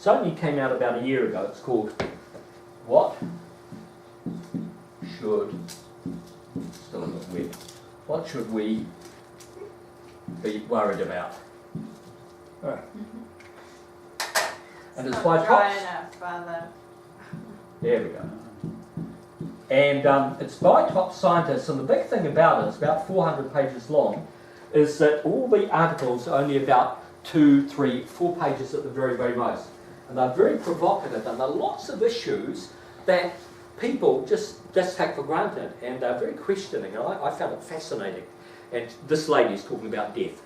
It's only came out about a year ago. It's called What Should, still a bit weird, what should we be worried about? And it's by top. There we go. And it's by top scientists, and the big thing about it, it's about 400 pages long, is that all the articles are only about 2, 3, 4 pages at the very, very most. And they're very provocative, and there are lots of issues that people just take for granted, and they're very questioning, and I found it fascinating. And this lady is talking about death.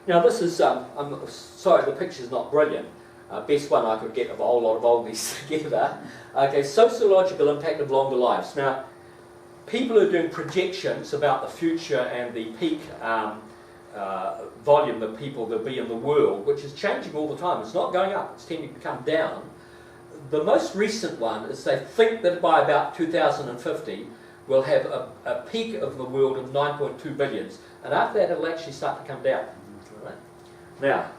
Now this is, I'm sorry the picture's not brilliant, best one I could get of a whole lot of oldies together. Okay, sociological impact of longer lives. Now, people are doing projections about the future and the peak volume of people there'll be in the world, which is changing all the time. It's not going up, it's tending to come down. The most recent one is they think that by about 2050 we'll have a peak of the world of 9.2 billions, and after that it'll actually start to come down. Right? Now,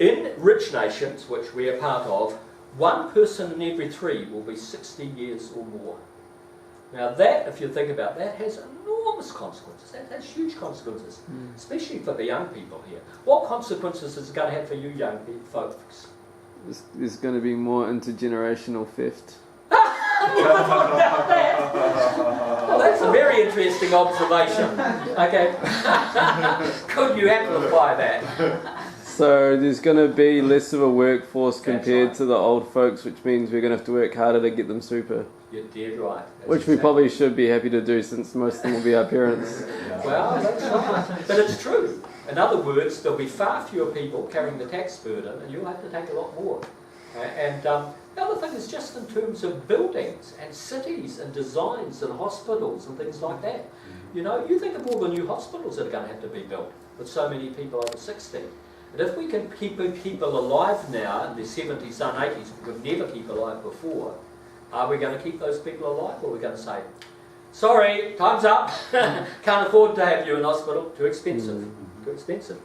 in rich nations, which we are part of, 1 person in every 3 will be 60 years or more. Now that, if you think about that, has enormous consequences. That has huge consequences, especially for the young people here. What consequences is it going to have for you young folks? There's going to be more intergenerational theft. Well, that's a very interesting observation. Okay, could you amplify that? So there's going to be less of a workforce compared to the old folks, which means we're going to have to work harder to get them super. You're dead right. That's which we probably should be happy to do, since most of them will be our parents. Well, that's right. But it's true. In other words, there'll be far fewer people carrying the tax burden, and you'll have to take a lot more. And the other thing is just in terms of buildings and cities and designs and hospitals and things like that. You know, you think of all the new hospitals that are going to have to be built with so many people over 60. And if we can keep people alive now in their 70s and 80s, we could never keep alive before, are we going to keep those people alive, or are we going to say, sorry, time's up, can't afford to have you in hospital, too expensive, too expensive?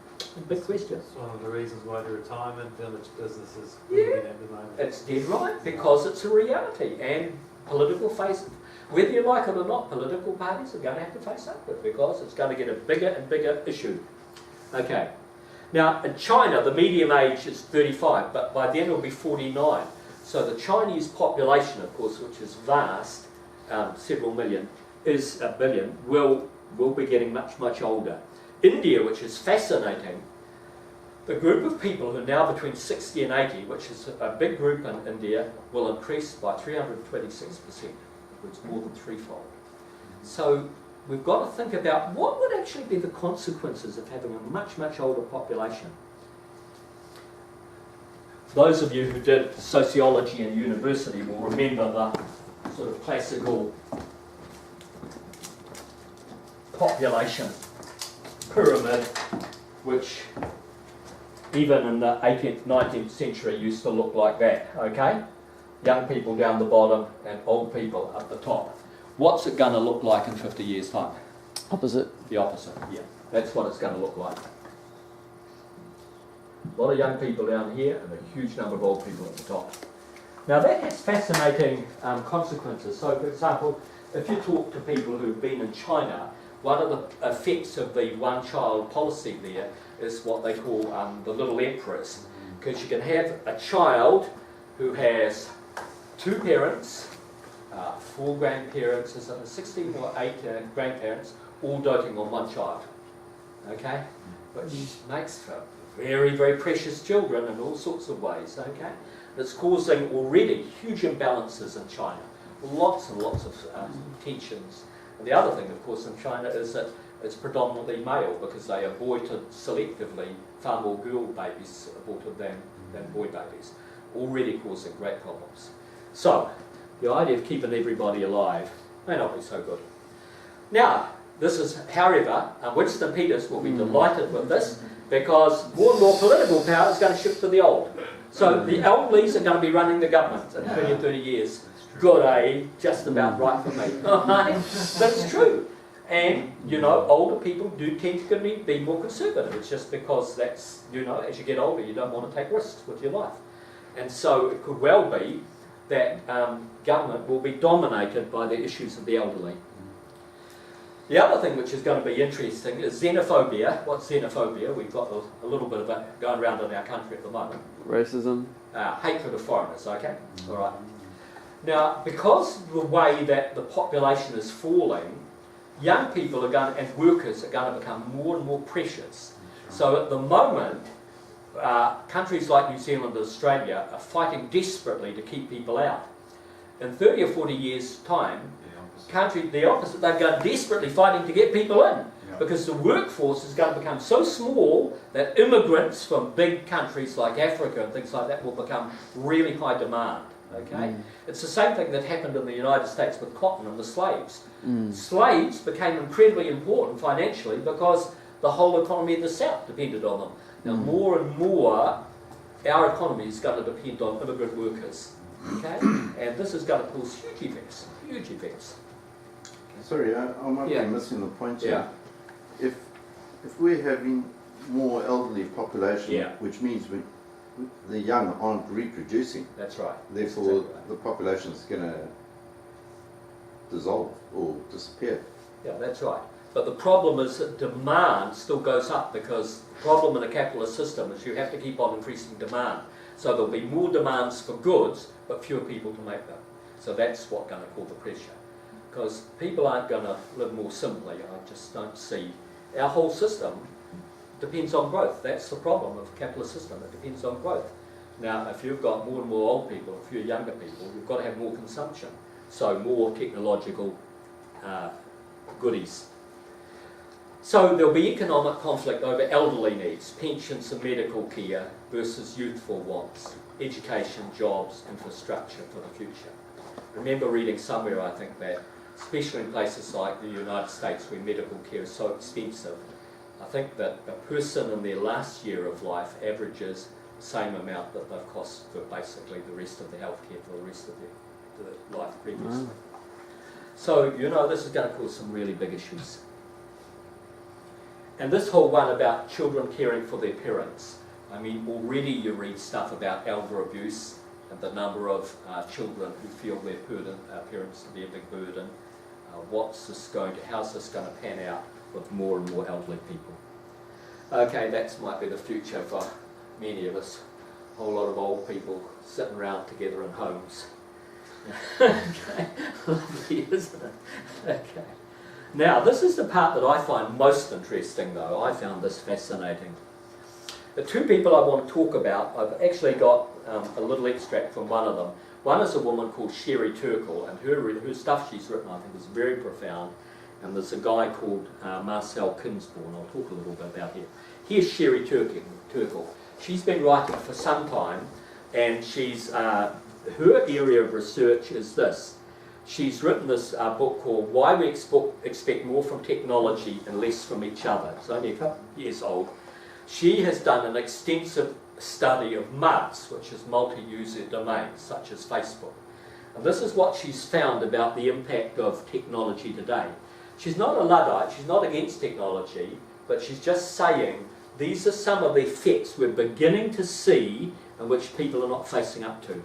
Big question. It's one of the reasons why the retirement village business is booming at the moment. It's dead right, because it's a reality, and political face, whether you like it or not, political parties are going to have to face up with, because it's going to get a bigger and bigger issue. Okay. Now, in China, the median age is 35, but by then it'll be 49. So the Chinese population, of course, which is vast, several million, is a billion, will be getting much, much older. India, which is fascinating, the group of people who are now between 60 and 80, which is a big group in India, will increase by 326%, which is more than threefold. So we've got to think about what would actually be the consequences of having a much, much older population. Those of you who did sociology in university will remember the sort of classical population pyramid, which even in the 18th, 19th century used to look like that, okay? Young people down the bottom and old people up the top. What's it going to look like in 50 years' time? Opposite. The opposite, yeah. That's what it's going to look like. A lot of young people down here and a huge number of old people at the top. Now that has fascinating consequences. So for example, if you talk to people who've been in China, one of the effects of the one-child policy there is what they call the little emperors. Because you can have a child who has 2 parents, 4 grandparents, 16 or 8 grandparents, all doting on one child. Okay? Which makes for very, very precious children in all sorts of ways. Okay? It's causing already huge imbalances in China. Lots and lots of tensions. And the other thing, of course, in China is that it's predominantly male, because they aborted selectively far more girl babies aborted than boy babies, already causing great problems. So, the idea of keeping everybody alive may not be so good. Now, this is, however, Winston Peters will be delighted with this, because more and more political power is going to shift to the old. So the elderlies are going to be running the government in 20 or 30 years. Good, eh? Just about right for me. But it's true. And, you know, older people do tend to be more conservative. It's just because that's, you know, as you get older, you don't want to take risks with your life. And so it could well be that government will be dominated by the issues of the elderly. The other thing which is going to be interesting is xenophobia. What's xenophobia? We've got a little bit of it going around in our country at the moment. Racism. Hatred of foreigners, okay? All right. Now, because the way that the population is falling, young people are going, and workers are going to become more and more precious. So at the moment, countries like New Zealand and Australia are fighting desperately to keep people out. In 30 or 40 years' time, the opposite, they're going desperately fighting to get people in. Because the workforce is going to become so small that immigrants from big countries like Africa and things like that will become really high demand. Okay? It's the same thing that happened in the United States with cotton and the slaves. Slaves became incredibly important financially because the whole economy of the South depended on them. Now more and more our economy is going to depend on immigrant workers. Okay? And this is going to cause huge effects. Huge effects. Sorry, I might be missing the point here. If we're having more elderly population, which means the young aren't reproducing. That's right. Therefore, That's exactly right. the population is going to dissolve or disappear. Yeah, that's right. But the problem is that demand still goes up, because the problem in a capitalist system is you have to keep on increasing demand. So there'll be more demands for goods, but fewer people to make them. So that's what's going to cause the pressure. Because people aren't going to live more simply. I just don't see. Our whole system depends on growth. That's the problem of a capitalist system. It depends on growth. Now, if you've got more and more old people, a few younger people, you've got to have more consumption. So more technological goodies. So there'll be economic conflict over elderly needs, pensions and medical care versus youthful wants, education, jobs, infrastructure for the future. Remember reading somewhere, I think, that especially in places like the United States where medical care is so expensive, I think that a person in their last year of life averages the same amount that they've cost for basically the rest of the healthcare for the rest of their life previously. So, you know, this is going to cause some really big issues. And this whole one about children caring for their parents, I mean, already you read stuff about elder abuse and the number of children who feel their parents to be a big burden. How's this going to pan out with more and more elderly people? Okay, that might be the future for many of us. A whole lot of old people sitting around together in homes. Okay, lovely, isn't it? Okay. Now, this is the part that I find most interesting, though. I found this fascinating. The two people I want to talk about, I've actually got a little extract from one of them. One is a woman called Sherry Turkle, and her stuff she's written, I think, is very profound. And there's a guy called Marcel Kinsborn. I'll talk a little bit about him. Here's Sherry Turkle. She's been writing for some time, and she's her area of research is this. She's written this book called Why We Expect More from Technology and Less from Each Other. It's only a couple of years old. She has done an extensive study of MUDs, which is multi-user domains, such as Facebook. And this is what she's found about the impact of technology today. She's not a Luddite, she's not against technology, but she's just saying these are some of the effects we're beginning to see and which people are not facing up to.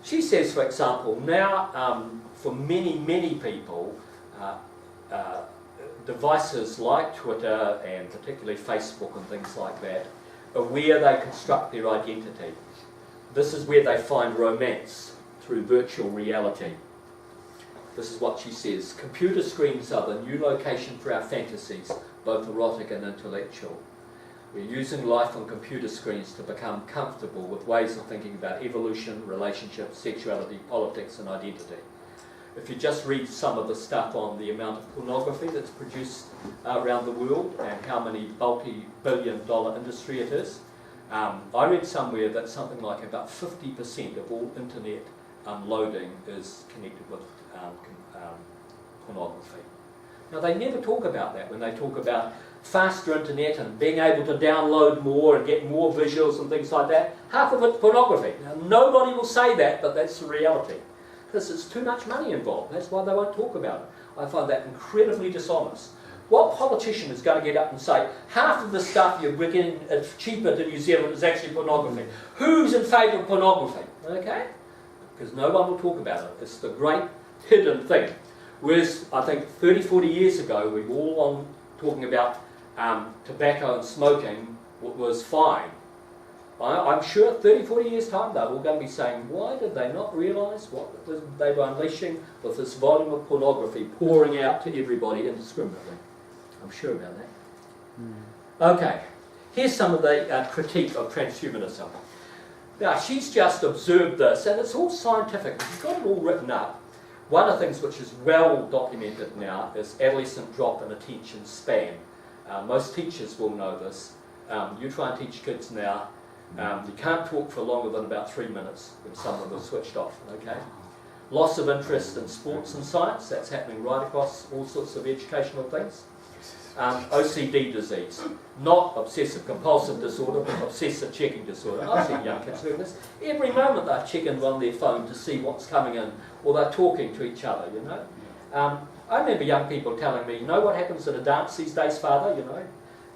She says, for example, now for many, many people, devices like Twitter and particularly Facebook and things like that are where they construct their identity. This is where they find romance through virtual reality. This is what she says. Computer screens are the new location for our fantasies, both erotic and intellectual. We're using life on computer screens to become comfortable with ways of thinking about evolution, relationships, sexuality, politics and identity. If you just read some of the stuff on the amount of pornography that's produced around the world and how many multi-billion-dollar industry it is, I read somewhere that something like about 50% of all internet loading is connected with pornography. Now they never talk about that when they talk about faster internet and being able to download more and get more visuals and things like that. Half of it's pornography. Now nobody will say that, but that's the reality. Because there's too much money involved. That's why they won't talk about it. I find that incredibly dishonest. What politician is going to get up and say, half of the stuff you're getting cheaper to New Zealand is actually pornography? Who's in favour of pornography? Okay? Because no one will talk about it. It's the great hidden thing. Whereas, I think 30, 40 years ago, we were all on talking about tobacco and smoking was fine. I'm sure 30, 40 years' time, they're all going to be saying, why did they not realise what they were unleashing with this volume of pornography pouring out to everybody indiscriminately? I'm sure about that. Okay, here's some of the critique of transhumanism. Now, she's just observed this, and it's all scientific. She's got it all written up. One of the things which is well documented now is adolescent drop in attention span. Most teachers will know this. You try and teach kids now, you can't talk for longer than about 3 minutes when someone is switched off, okay? Loss of interest in sports and science, that's happening right across all sorts of educational things. OCD disease, not obsessive compulsive disorder, but obsessive checking disorder. I've seen young kids doing this. Every moment they're checking on their phone to see what's coming in, or they're talking to each other, you know. I remember young people telling me, you know what happens at a dance these days, Father, you know?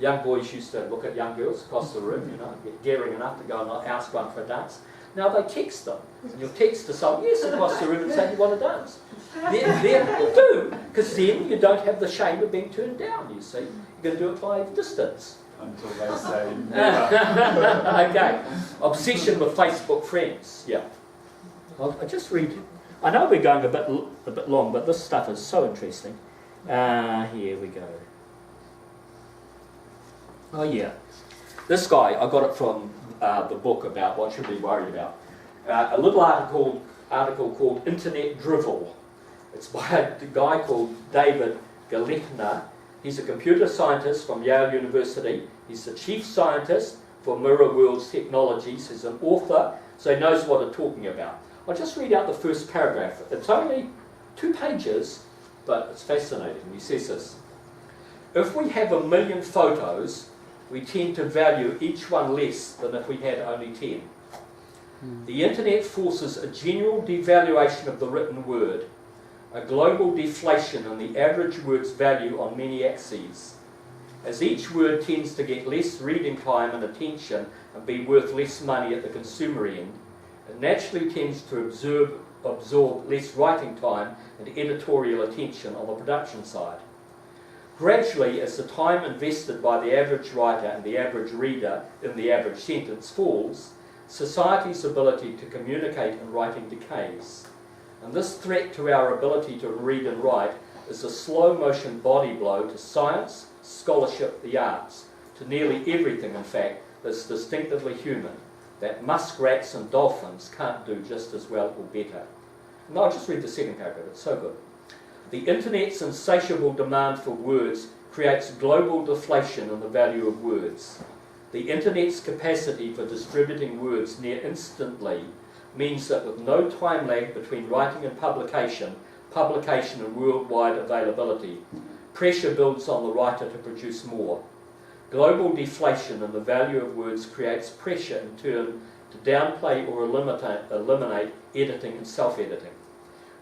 Young boys used to look at young girls across the room, you know, get daring enough to go and ask one for a dance. Now they text them, and you'll text to someone, yes, across the room and say you want to dance. Then you do, because then you don't have the shame of being turned down, you see. You're going to do it by distance. Until they say never. Okay. Obsession with Facebook friends, yeah. I'll just read it. I know we're going a bit long, but this stuff is so interesting. Here we go. Oh yeah, this guy, I got it from the book about what should be worried about. A little article called Internet Drivel. It's by a guy called David Galetner. He's a computer scientist from Yale University. He's the chief scientist for Mirror Worlds Technologies. He's an author, so he knows what I'm talking about. I'll just read out the first paragraph. It's only 2 pages, but it's fascinating. He says this: if we have 1 million photos, we tend to value each one less than if we had only 10. The internet forces a general devaluation of the written word, a global deflation in the average word's value on many axes. As each word tends to get less reading time and attention and be worth less money at the consumer end, it naturally tends to absorb less writing time and editorial attention on the production side. Gradually, as the time invested by the average writer and the average reader in the average sentence falls, society's ability to communicate in writing decays. And this threat to our ability to read and write is a slow-motion body blow to science, scholarship, the arts, to nearly everything, in fact, that's distinctively human, that muskrats and dolphins can't do just as well or better. And I'll just read the second paragraph, it's so good. The internet's insatiable demand for words creates global deflation in the value of words. The internet's capacity for distributing words near instantly means that with no time lag between writing and publication and worldwide availability, pressure builds on the writer to produce more. Global deflation in the value of words creates pressure in turn to downplay or eliminate editing and self-editing.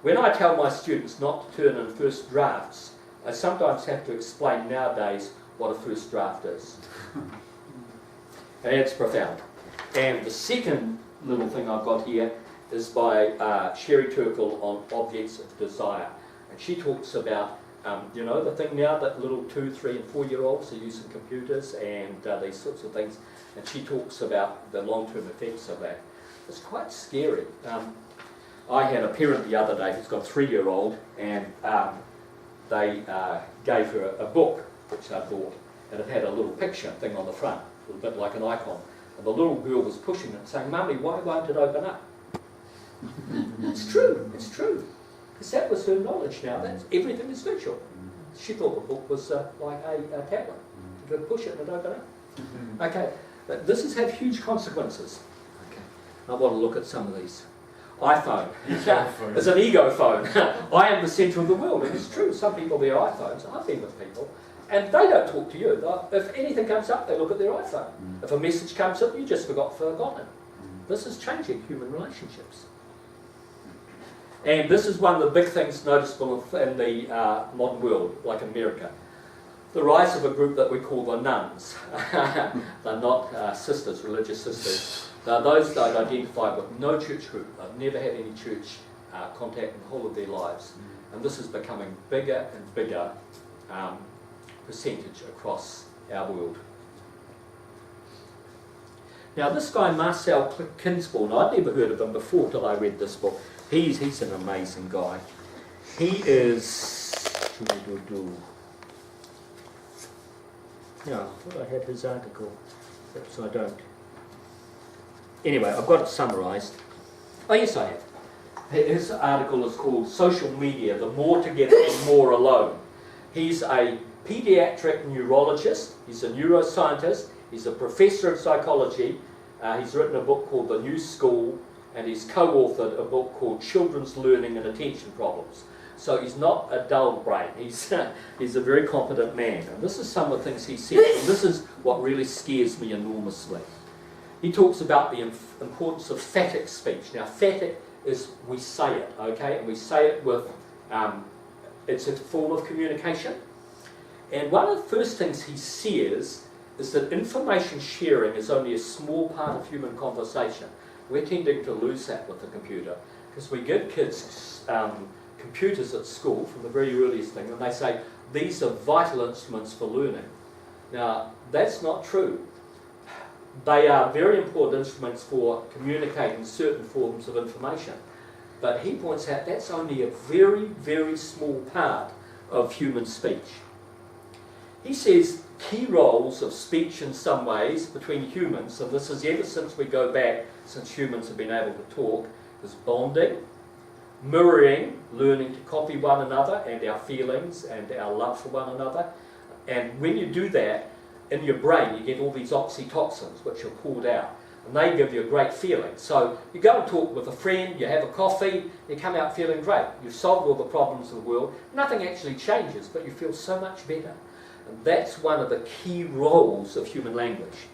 When I tell my students not to turn in first drafts, I sometimes have to explain nowadays what a first draft is. And it's profound. And the second little thing I've got here is by Sherry Turkle on objects of desire. And she talks about, you know, the thing now that little 2, 3 and 4-year-olds are using computers and these sorts of things. And she talks about the long-term effects of that. It's quite scary. I had a parent the other day who's got a 3-year-old, and they gave her a book which I bought, and it had a little picture thing on the front, a little bit like an icon. And the little girl was pushing it, saying, "Mummy, why won't it open up?" It's true, it's true. Because that was her knowledge now. That's, everything is virtual. She thought the book was like a tablet. You could push it and it open up. Okay, but this has had huge consequences. Okay, I want to look at some of these. iPhone. It's an ego phone. I am the centre of the world, and it's true. Some people, their iPhones, I've been with people, and they don't talk to you. If anything comes up, they look at their iPhone. If a message comes up, you just forgotten it. This is changing human relationships. And this is one of the big things noticeable in the modern world, like America. The rise of a group that we call the nuns. They're not sisters, religious sisters. They're those that identify with no church group. They've never had any church contact in the whole of their lives. And this is becoming bigger and bigger percentage across our world. Now this guy, Marcel Kinsborn, I'd never heard of him before till I read this book. He's an amazing guy. He is... Yeah, I thought I had his article. Perhaps I don't. Anyway, I've got it summarised. Oh yes, I have. His article is called Social Media, the More Together, the More Alone. He's a paediatric neurologist, he's a neuroscientist, he's a professor of psychology, he's written a book called The New School, and he's co-authored a book called Children's Learning and Attention Problems. So he's not a dull brain, he's a very competent man. And this is some of the things he says, and this is what really scares me enormously. He talks about the importance of phatic speech. Now phatic is we say it, okay, and we say it with, it's a form of communication. And one of the first things he says is that information sharing is only a small part of human conversation. We're tending to lose that with the computer, because we give kids computers at school from the very earliest thing, and they say, these are vital instruments for learning. Now, that's not true. They are very important instruments for communicating certain forms of information. But he points out that's only a very, very small part of human speech. He says key roles of speech in some ways between humans, and this is ever since we go back, since humans have been able to talk, is bonding, mirroring, learning to copy one another and our feelings and our love for one another. And when you do that, in your brain you get all these oxytocins which are pulled out, and they give you a great feeling. So you go and talk with a friend, you have a coffee, you come out feeling great. You've solved all the problems of the world, nothing actually changes, but you feel so much better. And that's one of the key roles of human language.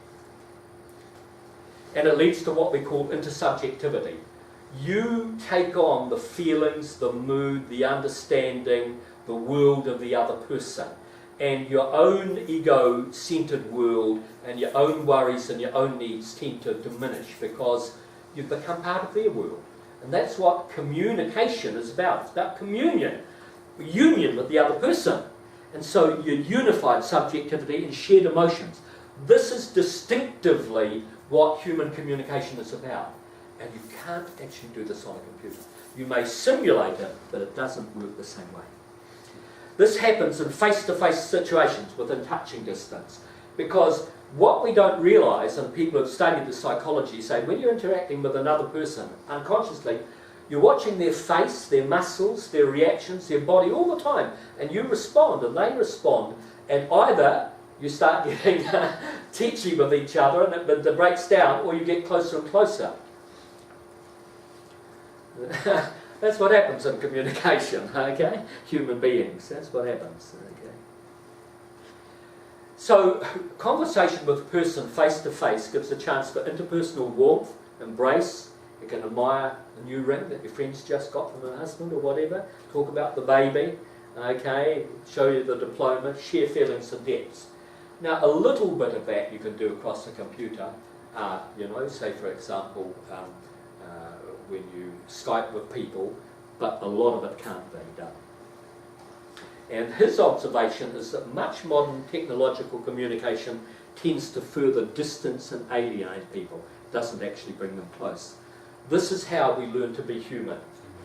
And it leads to what we call intersubjectivity. You take on the feelings, the mood, the understanding, the world of the other person, and your own ego-centered world and your own worries and your own needs tend to diminish because you've become part of their world. And that's what communication is about. It's about communion, union with the other person. And so you're unified subjectivity and shared emotions. This is distinctively what human communication is about. And you can't actually do this on a computer. You may simulate it, but it doesn't work the same way. This happens in face-to-face situations within touching distance, because what we don't realise, and people who've studied the psychology say, when you're interacting with another person unconsciously, you're watching their face, their muscles, their reactions, their body all the time, and you respond and they respond, and either you start getting tetchy with each other and it breaks down, or you get closer and closer. That's what happens in communication, okay? Human beings, that's what happens, okay? So, conversation with a person face to face gives a chance for interpersonal warmth, embrace. You can admire the new ring that your friend's just got from her husband or whatever, talk about the baby, okay, show you the diploma, share feelings and depths. Now, a little bit of that you can do across the computer, you know, say for example, when you Skype with people, but a lot of it can't be done. And his observation is that much modern technological communication tends to further distance and alienate people. It doesn't actually bring them close. This is how we learn to be human,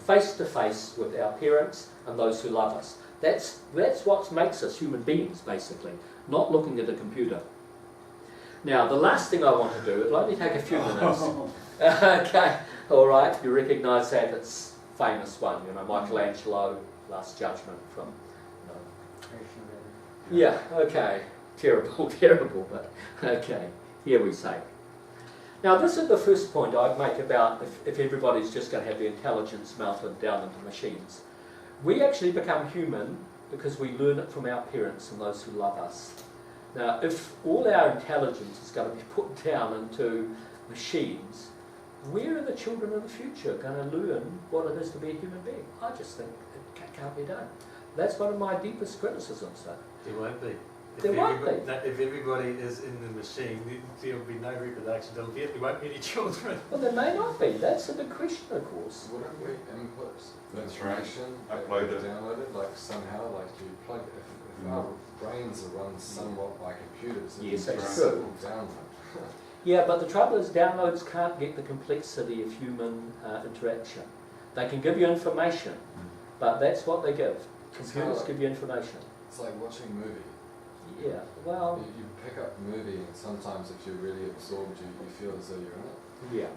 face to face with our parents and those who love us. That's what makes us human beings, basically, not looking at a computer. Now, the last thing I want to do, it'll only take a few minutes. Okay, all right, you recognise that, it's a famous one, you know, Michelangelo, Last Judgment from, you know. Yeah, okay, terrible, terrible, but okay, here we say. Now, this is the first point I'd make about if everybody's just going to have their intelligence melted down into machines. We actually become human because we learn it from our parents and those who love us. Now, if all our intelligence is going to be put down into machines, where are the children of the future going to learn what it is to be a human being? I just think it can't be done. That's one of my deepest criticisms, though. There won't be. There won't be. If everybody is in the machine, there will be no reproduction. There won't be any children. Well, there may not be. That's a big question, of course. Wouldn't we input information that we downloaded, like somehow, like you plug if our brains are run somewhat by computers, Yes, it's that's a true. simple download. Yeah, but the trouble is downloads can't get the complexity of human interaction. They can give you information, but that's what they give. Computers give you information. It's like watching a movie. Yeah, well, You pick up a movie, and sometimes if you're really absorbed, you feel as though you're in it. yeah.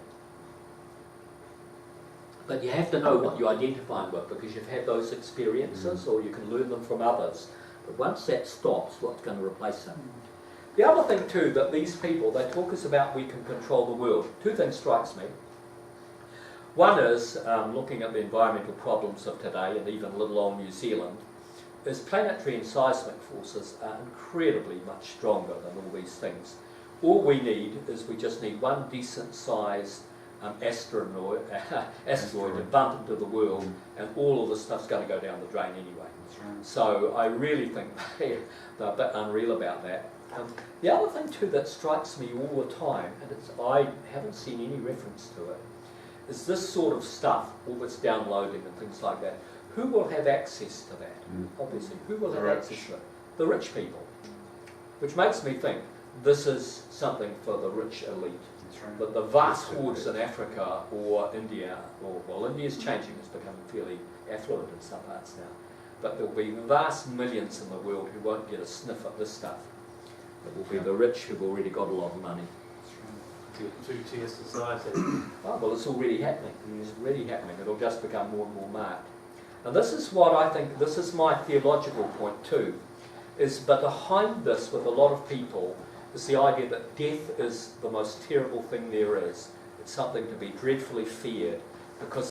But you have to know what you're identifying with, because you've had those experiences or you can learn them from others. But once that stops, what's going to replace them? The other thing too, that these people, they talk us about we can control the world. Two things strikes me. One is, looking at the environmental problems of today, and even little old New Zealand, is planetary and seismic forces are incredibly much stronger than all these things. All we need is we just need one decent sized asteroid to bump into the world, and all of this stuff's going to go down the drain anyway. So I really think they're a bit unreal about that. The other thing too that strikes me all the time, and I haven't seen any reference to it, is this sort of stuff, all this downloading and things like that. Who will have access to that? Obviously, who will have access to it? The rich people. Which makes me think this is something for the rich elite. But the vast hordes in Africa or India, well, India's changing, it's becoming fairly affluent in some parts now. But there'll be vast millions in the world who won't get a sniff at this stuff. It will be the rich who've already got a lot of money. Two-tier society. Oh, well, it's already happening. It's already happening. It'll just become more and more marked. And this is what I think, this is my theological point too, is but behind this with a lot of people is the idea that death is the most terrible thing there is. It's something to be dreadfully feared because